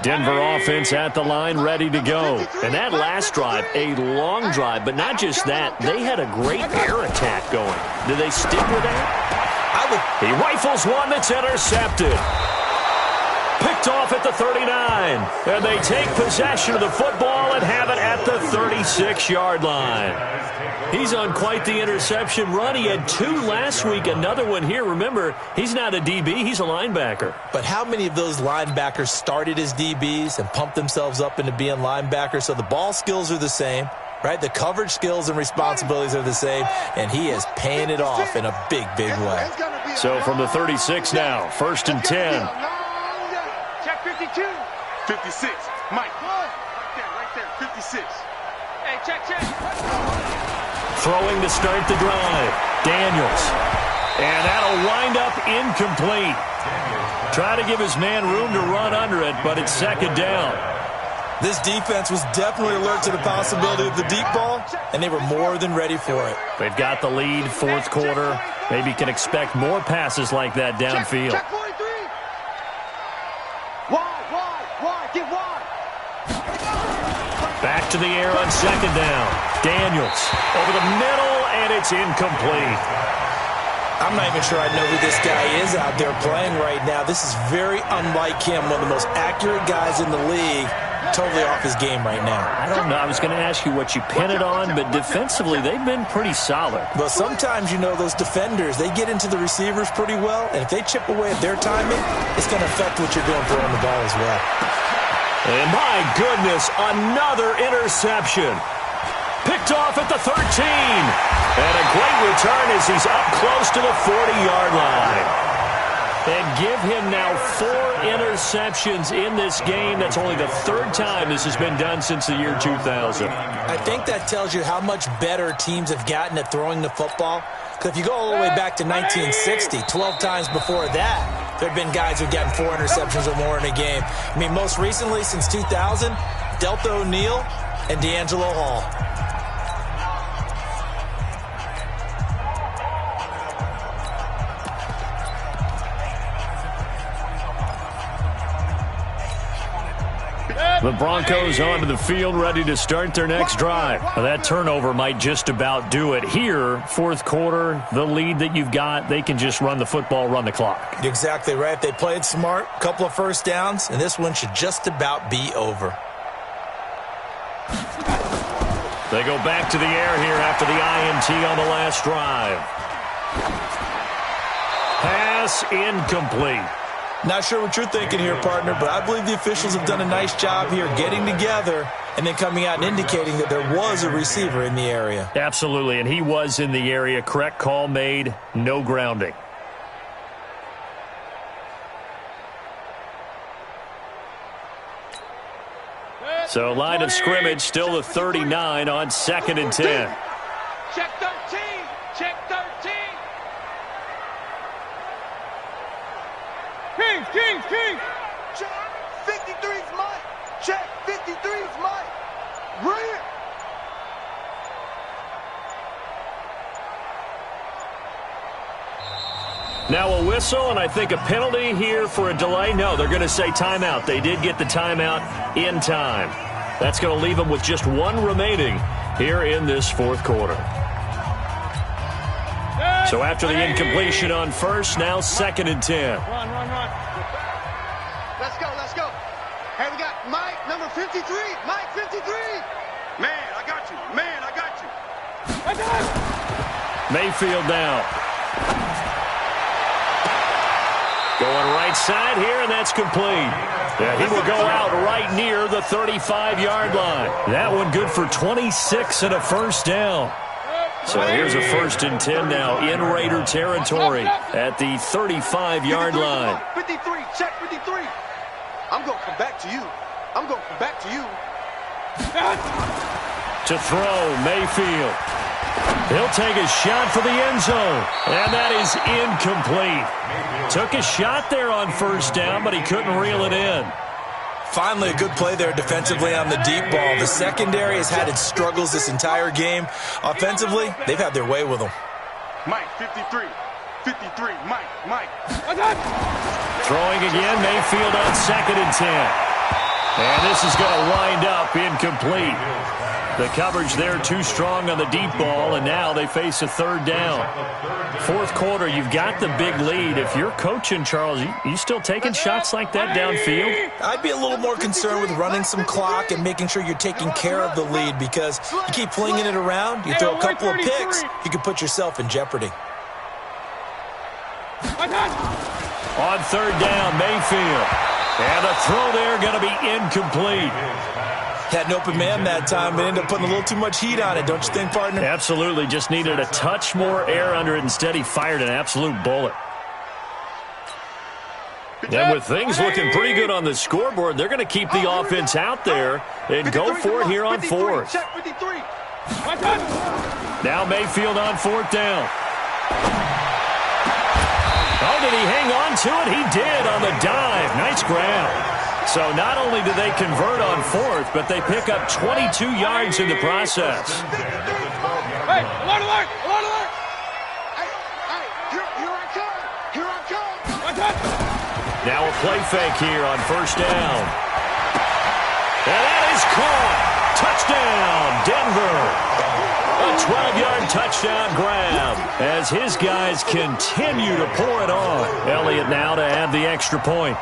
Denver offense at the line, ready to go. And that last drive, a long drive, but not just that. They had a great air attack going. Do they stick with that? He rifles one that's intercepted. Picked off at the 39. And they take possession of the football and have it at the 36-yard line. He's on quite the interception run. He had 2 last week, another one here. Remember, he's not a DB, he's a linebacker. But how many of those linebackers started as DBs and pumped themselves up into being linebackers? So the ball skills are the same, right? The coverage skills and responsibilities are the same, and he is paying it off in a big, big way. So from the 36 now, 1st and 10. Check 52. 56. Mike. Right there. 56. Hey, check. Throwing to start the drive. Daniels. And that'll wind up incomplete. Try to give his man room to run under it, but it's 2nd down. This defense was definitely alert to the possibility of the deep ball, and they were more than ready for it. They've got the lead, 4th quarter. Maybe can expect more passes like that downfield. Check 43. Wide. Get wide. Back to the air on 2nd down. Daniels over the middle, and it's incomplete. I'm not even sure I know who this guy is out there playing right now. This is very unlike him, one of the most accurate guys in the league. Totally off his game right now. I don't know. I was going to ask you what you pin it on, but defensively, they've been pretty solid. Well, sometimes, those defenders, they get into the receivers pretty well, and if they chip away at their timing, it's going to affect what you're doing throwing the ball as well. And my goodness, another interception. Picked off at the 13. And a great return as he's up close to the 40-yard line. And give him now 4 interceptions in this game. That's only the 3rd time this has been done since the year 2000. I think that tells you how much better teams have gotten at throwing the football. Because if you go all the way back to 1960, 12 times before that, there have been guys who've gotten 4 interceptions or more in a game. I mean, most recently, since 2000, Delta O'Neal and D'Angelo Hall. The Broncos onto the field, ready to start their next drive. Well, that turnover might just about do it. Here, 4th quarter, the lead that you've got, they can just run the football, run the clock. Exactly right. They played smart, couple of first downs, and this one should just about be over. They go back to the air here after the INT on the last drive. Pass incomplete. Not sure what you're thinking here, partner, but I believe the officials have done a nice job here getting together and then coming out and indicating that there was a receiver in the area. Absolutely, and he was in the area. Correct call made, no grounding. So line of scrimmage, still the 39 on 2nd and 10. Check 13. Check 13. Kings. Check 53's Mike. Check 53's Mike. Rear. Now a whistle, and I think a penalty here for a delay. No, they're going to say timeout. They did get the timeout in time. That's going to leave them with just one remaining here in this fourth quarter. So after the incompletion on first, now 2nd and 10. Run. Let's go. Hey, we got Mike, number 53. Mike, 53. Man, I got you. Mayfield now. Going right side here, and that's complete. Yeah, he will go out right near the 35-yard line. That one good for 26 and a first down. So here's a 1st and 10 now in Raider territory at the 35-yard line. 53, check 53. I'm going to come back to you. To throw, Mayfield. He'll take a shot for the end zone, and that is incomplete. Took a shot there on first down, but he couldn't reel it in. Finally, a good play there defensively on the deep ball. The secondary has had its struggles this entire game. Offensively, they've had their way with them. Mike, 53. Mike. Throwing again, Mayfield on 2nd and 10. And this is going to wind up incomplete. The coverage there too strong on the deep ball, and now they face a 3rd down. Fourth quarter, you've got the big lead. If you're coaching, Charles, you still taking shots like that downfield? I'd be a little more concerned with running some clock and making sure you're taking care of the lead, because you keep flinging it around, you throw a couple of picks, you can put yourself in jeopardy. On 3rd down, Mayfield. And the throw there going to be incomplete. Had an open man that time, but ended up putting a little too much heat on it, don't you think, partner? Absolutely. Just needed a touch more air under it. Instead, he fired an absolute bullet. And with things looking pretty good on the scoreboard, they're going to keep the offense out there and go for it here on 4th. Now Mayfield on 4th down. Oh, did he hang on to it? He did on the dive. Nice grab. So not only do they convert on 4th, but they pick up 22 yards in the process. Hey, alert! Here I come! Now a play fake here on 1st down. And that is caught. Touchdown, Denver. A 12-yard touchdown grab as his guys continue to pour it on. Elliott now to add the extra point.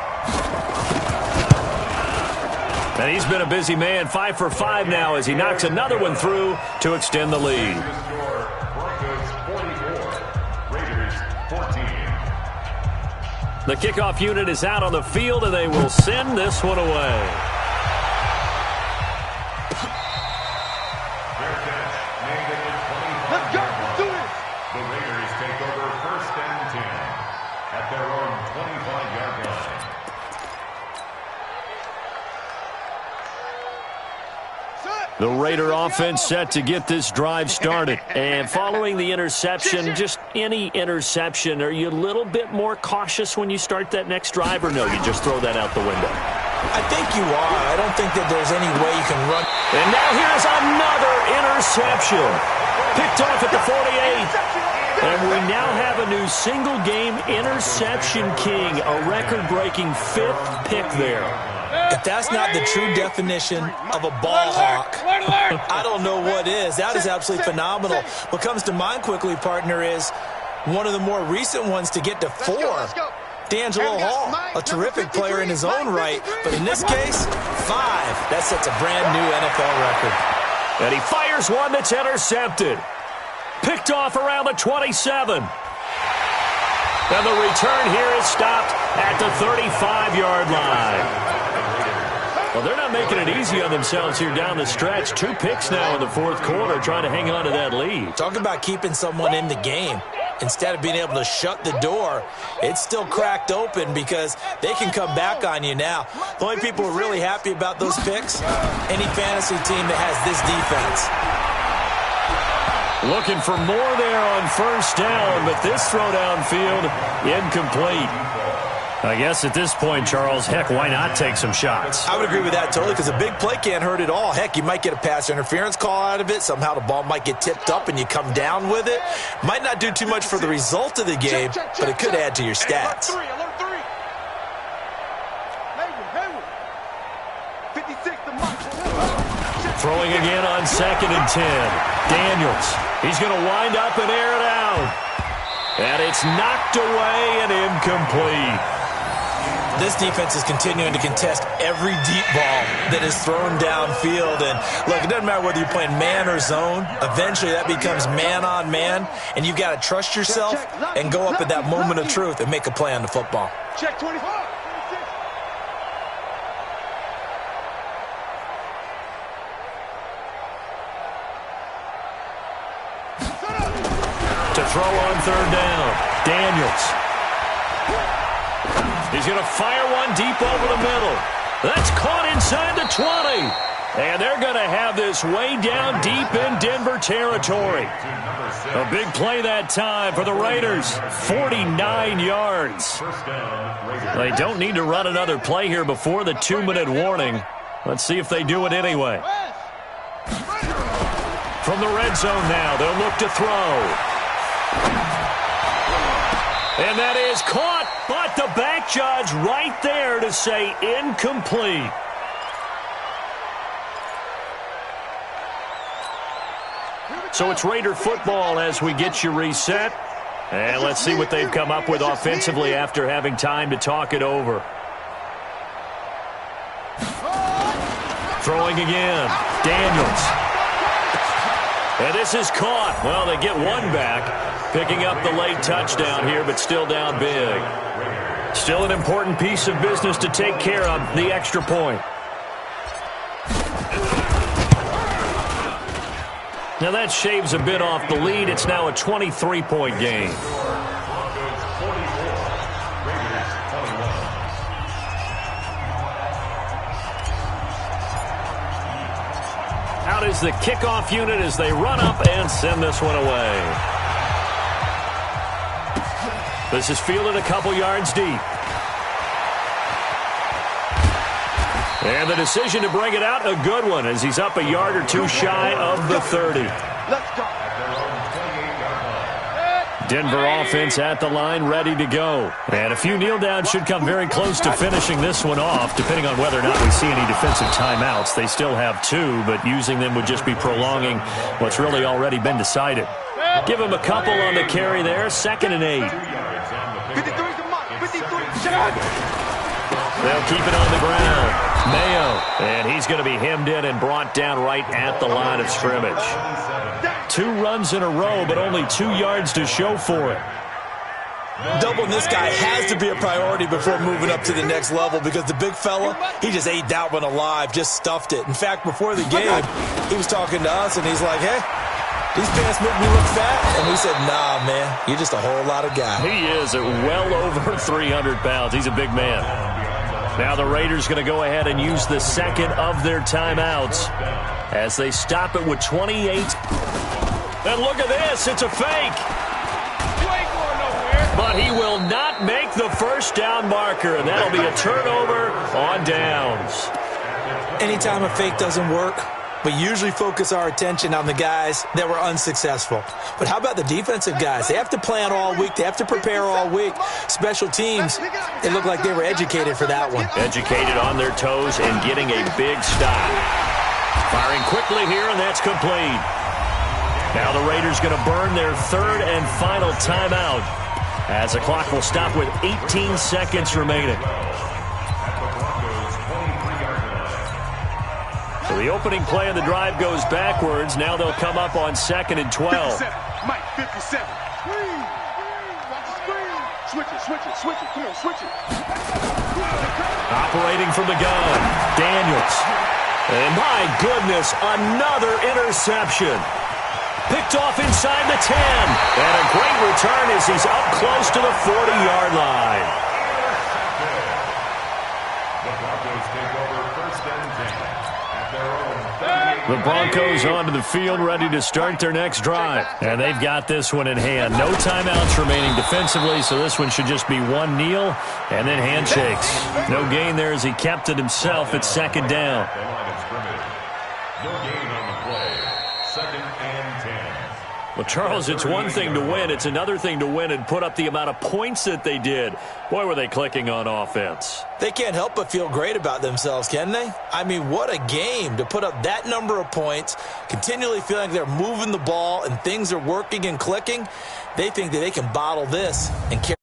And he's been a busy man, 5 for 5 now as he knocks another one through to extend the lead. Broncos 44, Raiders 14. The kickoff unit is out on the field, and they will send this one away. Let's go! Let's do it! The Raiders take over 1st and 10 at their own 25-yard line. The Raider offense set to get this drive started. And following the interception, just any interception, are you a little bit more cautious when you start that next drive, or no, you just throw that out the window? I think you are. I don't think that there's any way you can run. And now here's another interception. Picked off at the 48. And we now have a new single-game interception king, a record-breaking 5th pick there. If that's not the true definition of a ball hawk, I don't know what is. That is absolutely phenomenal. What comes to mind quickly, partner, is one of the more recent ones to get to 4. D'Angelo Hall, a terrific player in his own right, but in this case, 5. That sets a brand new NFL record. And he fires one that's intercepted. Picked off around the 27. And the return here is stopped at the 35-yard line. Well, they're not making it easy on themselves here down the stretch. 2 picks now in the fourth quarter, trying to hang on to that lead. Talk about keeping someone in the game. Instead of being able to shut the door, it's still cracked open because they can come back on you now. The only people who are really happy about those picks, any fantasy team that has this defense. Looking for more there on first down, but this throw downfield incomplete. I guess at this point, Charles, heck, why not take some shots? I would agree with that totally, because a big play can't hurt at all. Heck, you might get a pass interference call out of it. Somehow the ball might get tipped up and you come down with it. Might not do too much for the result of the game, but it could add to your stats. Alert 3. Hayward. 56 to Mike. Throwing again on 2nd and 10. Daniels. He's going to wind up and air it out. And it's knocked away and incomplete. This defense is continuing to contest every deep ball that is thrown downfield. And, look, it doesn't matter whether you're playing man or zone. Eventually that becomes man-on-man, and you've got to trust yourself and go up at that moment of truth and make a play on the football. Check 24. To throw on 3rd down. Daniels. He's going to fire one deep over the middle. That's caught inside the 20. And they're going to have this way down deep in Denver territory. A big play that time for the Raiders. 49 yards. They don't need to run another play here before the 2-minute warning. Let's see if they do it anyway. From the red zone now, they'll look to throw. And that is caught, but the back judge right there to say incomplete. So it's Raider football as we get you reset. And let's see what they've come up with offensively after having time to talk it over. Throwing again. Daniels. And this is caught. Well, they get one back. Picking up the late touchdown here, but still down big. Still an important piece of business to take care of, the extra point. Now that shaves a bit off the lead. It's now a 23-point game. Out is the kickoff unit as they run up and send this one away. This is fielded a couple yards deep. And the decision to bring it out, a good one, as he's up a yard or two shy of the 30. Let's go. Denver offense at the line, ready to go. And a few kneel downs should come very close to finishing this one off, depending on whether or not we see any defensive timeouts. They still have 2, but using them would just be prolonging what's really already been decided. Give him a couple on the carry there, 2nd and 8. 53's the mark. 53. They'll keep it on the ground. Mayo, and he's going to be hemmed in and brought down right at the line of scrimmage. 2 runs in a row, but only 2 yards to show for it. Doubling this guy has to be a priority before moving up to the next level, because the big fella, he just ate that one alive, just stuffed it. In fact, before the game, he was talking to us, and he's like, hey, these pants make me look fat. And we said, nah, man, you're just a whole lot of guy. He is at well over 300 pounds. He's a big man. Now the Raiders going to go ahead and use the 2nd of their timeouts as they stop it with 28. And look at this. It's a fake. You ain't going nowhere. But he will not make the first down marker, and that'll be a turnover on downs. Anytime a fake doesn't work, we usually focus our attention on the guys that were unsuccessful. But how about the defensive guys? They have to plan all week. They have to prepare all week. Special teams, it looked like they were educated for that one. Educated on their toes and getting a big stop. Firing quickly here, and that's complete. Now the Raiders going to burn their 3rd and final timeout as the clock will stop with 18 seconds remaining. So the opening play of the drive goes backwards. Now they'll come up on 2nd and 12. 57. Mike, 57. Switch it. Come on, switch it. Operating from the gun, Daniels. And my goodness, another interception. Picked off inside the 10. And a great return as he's up close to the 40-yard line. The Broncos take over 1st and 10. The Broncos onto the field, ready to start their next drive. And they've got this one in hand. No timeouts remaining defensively, so this one should just be one kneel and then handshakes. No gain there as he kept it himself at 2nd down. No gain on the play. 2nd and 10. Well, Charles, it's one thing to win. It's another thing to win and put up the amount of points that they did. Boy, were they clicking on offense. They can't help but feel great about themselves, can they? I mean, what a game to put up that number of points, continually feeling like they're moving the ball and things are working and clicking. They think that they can bottle this and carry